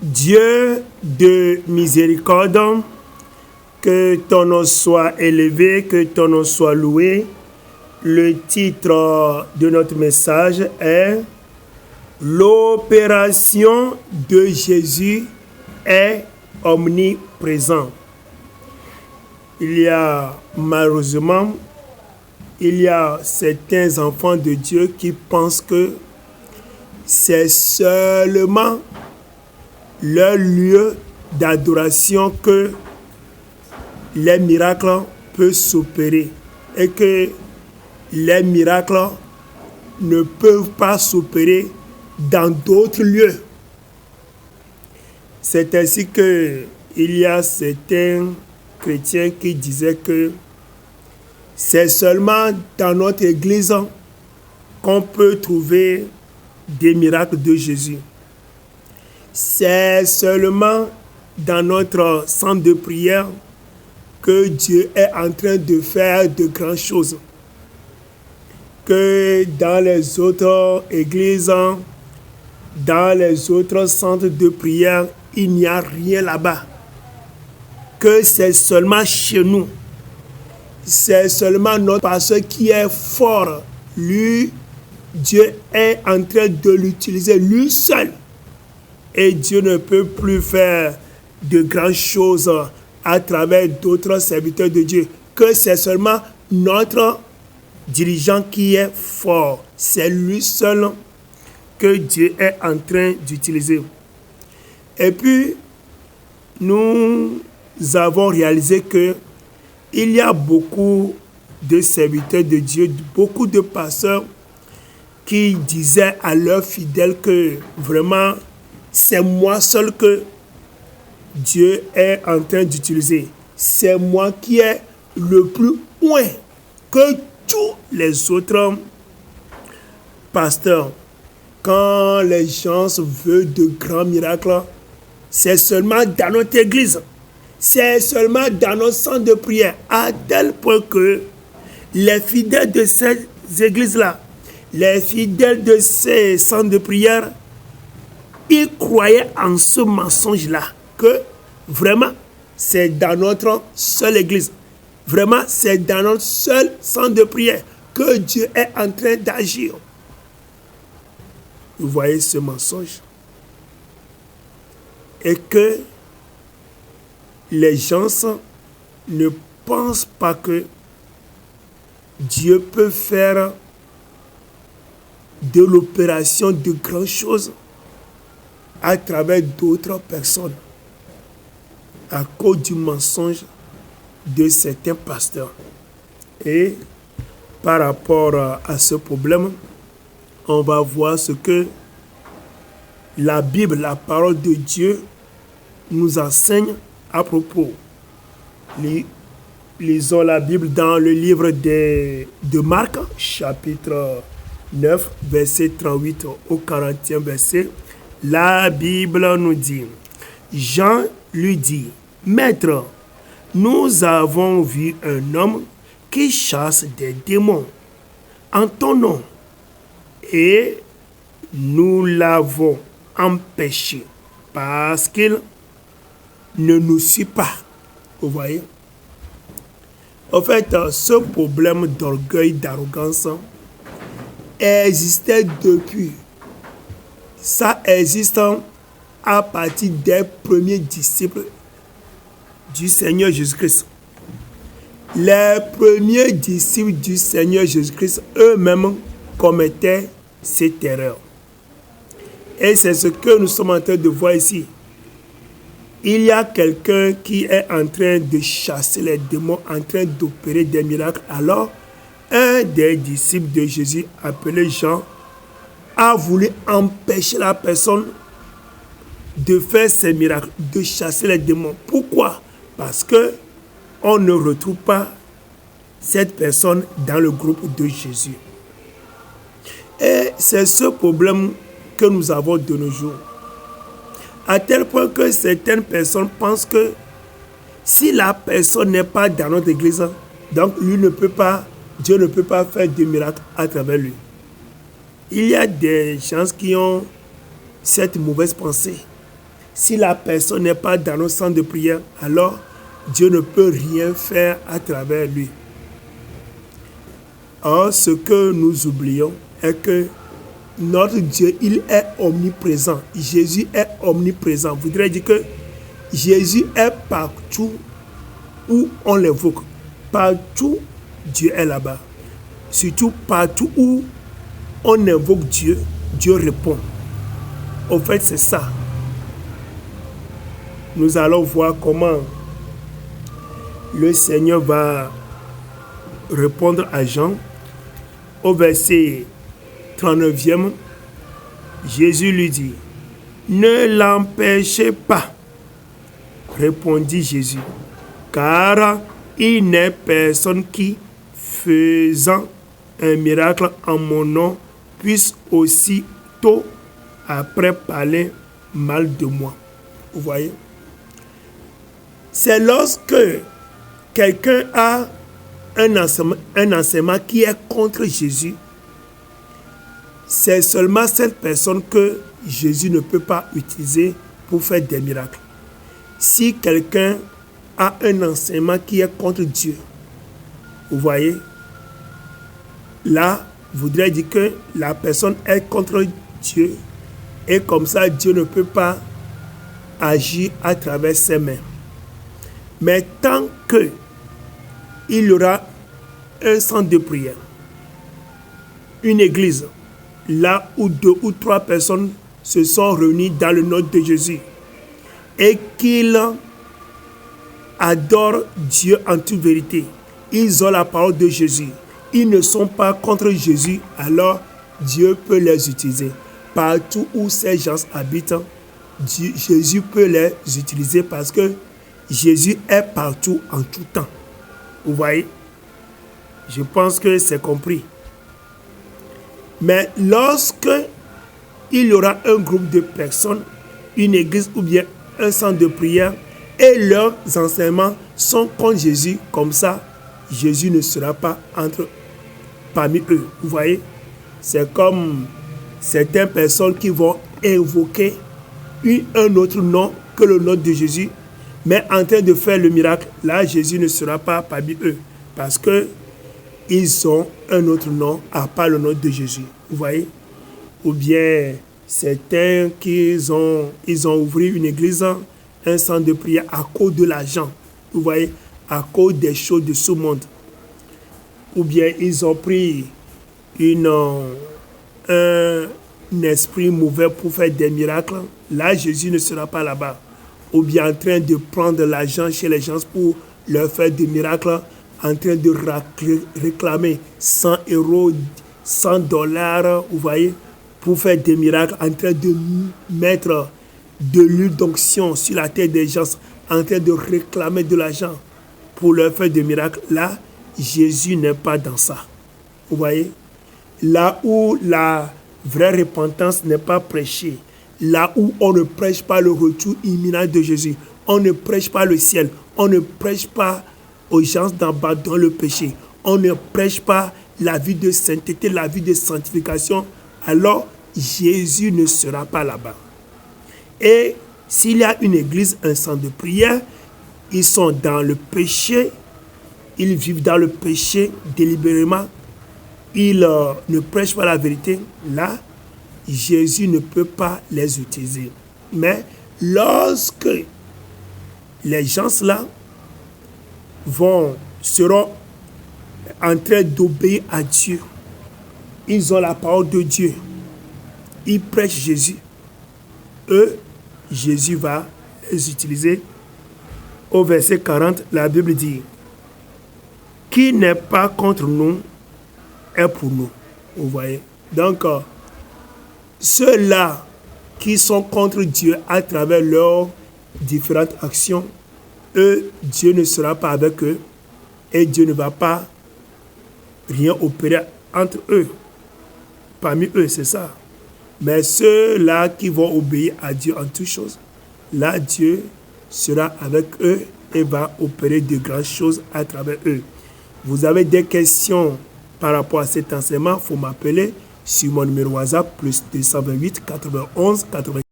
Dieu de miséricorde, que ton nom soit élevé, que ton nom soit loué. Le titre de notre message est « L'opération de Jésus est omniprésent ». Il y a malheureusement, certains enfants de Dieu qui pensent que c'est seulement leur lieu d'adoration que les miracles peuvent s'opérer et que les miracles ne peuvent pas s'opérer dans d'autres lieux. C'est ainsi que il y a certains chrétiens qui disaient que c'est seulement dans notre église qu'on peut trouver des miracles de Jésus. C'est seulement dans notre centre de prière que Dieu est en train de faire de grandes choses. Que dans les autres églises, dans les autres centres de prière, il n'y a rien là-bas. Que c'est seulement chez nous. C'est seulement notre pasteur qui est fort. Lui, Dieu est en train de l'utiliser, lui seul. Et Dieu ne peut plus faire de grandes choses à travers d'autres serviteurs de Dieu. Que c'est seulement notre dirigeant qui est fort. C'est lui seul que Dieu est en train d'utiliser. Et puis, nous avons réalisé que il y a beaucoup de serviteurs de Dieu, beaucoup de pasteurs qui disaient à leurs fidèles que vraiment, c'est moi seul que Dieu est en train d'utiliser. C'est moi qui est le plus loin que tous les autres pasteurs. Quand les gens veulent de grands miracles, c'est seulement dans notre église. C'est seulement dans notre centre de prière. À tel point que les fidèles de ces églises-là, les fidèles de ces centres de prière, ils croyaient en ce mensonge-là, que vraiment, c'est dans notre seule église. Vraiment, c'est dans notre seul centre de prière que Dieu est en train d'agir. Vous voyez ce mensonge? Et que les gens ne pensent pas que Dieu peut faire de l'opération de grandes choses à travers d'autres personnes à cause du mensonge de certains pasteurs. Et par rapport à ce problème, on va voir ce que la Bible, la parole de Dieu, nous enseigne à propos. Lisons la Bible dans le livre de Marc, chapitre 9, verset 38 au 40e verset. La Bible nous dit, Jean lui dit, « Maître, nous avons vu un homme qui chasse des démons en ton nom, et nous l'avons empêché parce qu'il ne nous suit pas. » Vous voyez? En fait, ce problème d'orgueil, d'arrogance existait depuis. Ça existe à partir des premiers disciples du Seigneur Jésus-Christ. Les premiers disciples du Seigneur Jésus-Christ eux-mêmes commettaient cette erreur. Et c'est ce que nous sommes en train de voir ici. Il y a quelqu'un qui est en train de chasser les démons, en train d'opérer des miracles. Alors, un des disciples de Jésus, appelé Jean, a voulu empêcher la personne de faire ces miracles, de chasser les démons. Pourquoi? Parce que on ne retrouve pas cette personne dans le groupe de Jésus. Et c'est ce problème que nous avons de nos jours. À tel point que certaines personnes pensent que si la personne n'est pas dans notre église, donc Dieu ne peut pas faire de miracles à travers lui. Il y a des gens qui ont cette mauvaise pensée. Si la personne n'est pas dans nos centres de prière, alors Dieu ne peut rien faire à travers lui. Or, ce que nous oublions est que notre Dieu, il est omniprésent. Jésus est omniprésent. Je voudrais dire que Jésus est partout où on l'invoque. Partout, Dieu est là-bas. Surtout partout où on invoque Dieu, Dieu répond. En fait, c'est ça. Nous allons voir comment le Seigneur va répondre à Jean. Au verset 39e, Jésus lui dit, « Ne l'empêchez pas, répondit Jésus, car il n'est personne qui, faisant un miracle en mon nom, puisse aussitôt après parler mal de moi. » Vous voyez? C'est lorsque quelqu'un a un enseignement qui est contre Jésus, c'est seulement cette personne que Jésus ne peut pas utiliser pour faire des miracles. Si quelqu'un a un enseignement qui est contre Dieu, vous voyez, là, voudrait dire que la personne est contre Dieu et comme ça, Dieu ne peut pas agir à travers ses mains. Mais tant que il y aura un centre de prière, une église, là où 2 ou 3 personnes se sont réunies dans le nom de Jésus et qu'ils adorent Dieu en toute vérité, ils ont la parole de Jésus, ils ne sont pas contre Jésus, alors Dieu peut les utiliser. Partout où ces gens habitent, Jésus peut les utiliser parce que Jésus est partout en tout temps. Vous voyez? Je pense que c'est compris. Mais lorsque il y aura un groupe de personnes, une église ou bien un centre de prière, et leurs enseignements sont contre Jésus, comme ça, Jésus ne sera pas parmi eux. Vous voyez? C'est comme certaines personnes qui vont invoquer un autre nom que le nom de Jésus, mais en train de faire le miracle, là, Jésus ne sera pas parmi eux, parce que ils ont un autre nom à part le nom de Jésus. Vous voyez? Ou bien certains ils ont ouvert une église, un centre de prière à cause de l'argent. Vous voyez? À cause des choses de ce monde. Ou bien ils ont pris un esprit mauvais pour faire des miracles. Là, Jésus ne sera pas là-bas. Ou bien en train de prendre l'argent chez les gens pour leur faire des miracles, en train de réclamer 100 €, 100 $, vous voyez, pour faire des miracles, en train de mettre de l'huile d'onction sur la tête des gens, en train de réclamer de l'argent pour leur faire des miracles. Là, Jésus n'est pas dans ça. Vous voyez? Là où la vraie repentance n'est pas prêchée, là où on ne prêche pas le retour imminent de Jésus, on ne prêche pas le ciel, on ne prêche pas aux gens d'en bas dans le péché, on ne prêche pas la vie de sainteté, la vie de sanctification, alors Jésus ne sera pas là-bas. Et s'il y a une église, un centre de prière, ils sont dans le péché, ils vivent dans le péché délibérément, ils ne prêchent pas la vérité, là, Jésus ne peut pas les utiliser. Mais lorsque les gens-là seront en train d'obéir à Dieu, ils ont la parole de Dieu, ils prêchent Jésus, Jésus va les utiliser. Au verset 40, la Bible dit, « Qui n'est pas contre nous est pour nous. » Vous voyez? Donc, ceux-là qui sont contre Dieu à travers leurs différentes actions, Dieu ne sera pas avec eux et Dieu ne va pas rien opérer entre eux. Parmi eux, c'est ça. Mais ceux-là qui vont obéir à Dieu en toutes choses, là, Dieu sera avec eux et va opérer de grandes choses à travers eux. Vous avez des questions par rapport à cet enseignement, il faut m'appeler sur mon numéro WhatsApp, +228 91 80.